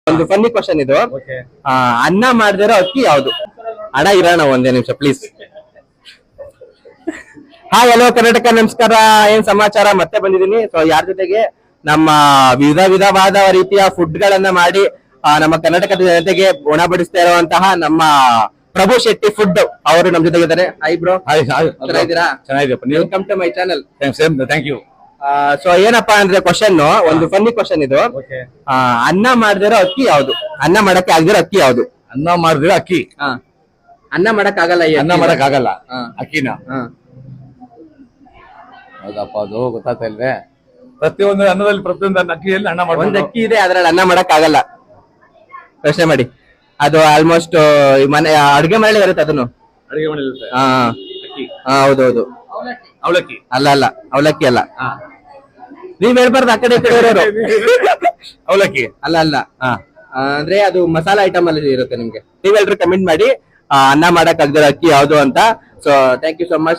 ಒಂದು funny question ಇದು. ಅನ್ನ ಮಾಡದಿರೋ ಅಕ್ಕಿ ಯಾವುದು? ಅಡ ಇರೋಣ ಒಂದೇ ನಿಮಿಷ ಪ್ಲೀಸ್. ಹಾಯ್ ಹಲೋ ಕರ್ನಾಟಕ, ನಮಸ್ಕಾರ. ಏನ್ ಸಮಾಚಾರ? ಮತ್ತೆ ಬಂದಿದ್ದೀನಿ. ಸೊ ಯಾರ ಜೊತೆಗೆ? ನಮ್ಮ ವಿಧವಾದ ರೀತಿಯ ಫುಡ್ ಗಳನ್ನ ಮಾಡಿ ನಮ್ಮ ಕರ್ನಾಟಕದ ಜನತೆಗೆ ಉಣಬಡಿಸ್ತಾ ಇರುವಂತಹ ನಮ್ಮ ಪ್ರಭು ಶೆಟ್ಟಿ ಫುಡ್ ಅವರು ನಮ್ ಜೊತೆಗಿದ್ದಾರೆ. Hi bro. ಚೆನ್ನಾಗಿದ್ದೀರಾ? ಚೆನ್ನಾಗಿದ್ದೀಯಪ್ಪ. Welcome to my channel. Thank you. So ಏನಪ್ಪಾ ಅಂದ್ರೆ ಕ್ವಶನ್, ಒಂದು ಫನ್ನಿ ಕ್ವಶನ್ ಇದು. ಅನ್ನ ಮಾಡದಿರೋ ಅಕ್ಕಿ ಯಾವ್ದು? ಅನ್ನ ಮಾಡಕ್ಕೆ ಆಗದಿರೋ ಅಕ್ಕಿ ಯಾವ್ದು? ಅನ್ನ ಮಾಡಿದ್ರೆ ಅಕ್ಕಿ. ಅನ್ನ ಮಾಡಕ್ ಆಗಲ್ಲ. ಅನ್ನ ಮಾಡಕ್ ಆಗಲ್ಲ ಅಕ್ಕಿನ. ಹೌದಪ್ಪ, ಅದು ಗೊತ್ತಾಗ್ತಾ ಇಲ್ವೇ? ಪ್ರತಿಯೊಂದು ಅನ್ನದಲ್ಲಿ ಪ್ರತಿಯೊಂದು ಅಕ್ಕಿಯಲ್ಲಿ ಅನ್ನ ಮಾಡಿ ಒಂದ್ ಅಕ್ಕಿ ಇದೆ, ಅದ್ರಲ್ಲಿ ಅನ್ನ ಮಾಡಕ್ ಆಗಲ್ಲ. ಪ್ರಶ್ನೆ ಮಾಡಿ. ಅದು ಆಲ್ಮೋಸ್ಟ್ ಮನೆ ಅಡುಗೆ ಮನೇಲಿ ಇರುತ್ತೆ ಅದನ್ನು. ಅಡಿಗೆ ಮಾಡಿರುತ್ತೆ. ಹೌದೌದು. ಅವಲಕ್ಕಿ ಅಲ್ಲ ಅಲ್ಲ, ಅವಲಕ್ಕಿ ಅಲ್ಲ. ನೀವ್ ಹೇಳ್ಬಾರ್ದು, ಆ ಕಡೆ ಈ ಕಡೆ ಇರೋರು. ಅವಲಕ್ಕಿ ಅಲ್ಲ ಅಲ್ಲ. ಅಂದ್ರೆ ಅದು ಮಸಾಲಾ ಐಟಮ್ ಅಲ್ಲಿ ಇರುತ್ತೆ. ನಿಮ್ಗೆ ನೀವೆಲ್ರು ಕಮೆಂಟ್ ಮಾಡಿ ಅನ್ನ ಮಾಡಕ್ ಆಗದಿರೋ ಅಕ್ಕಿ ಯಾವ್ದು ಅಂತ. So thank you so much.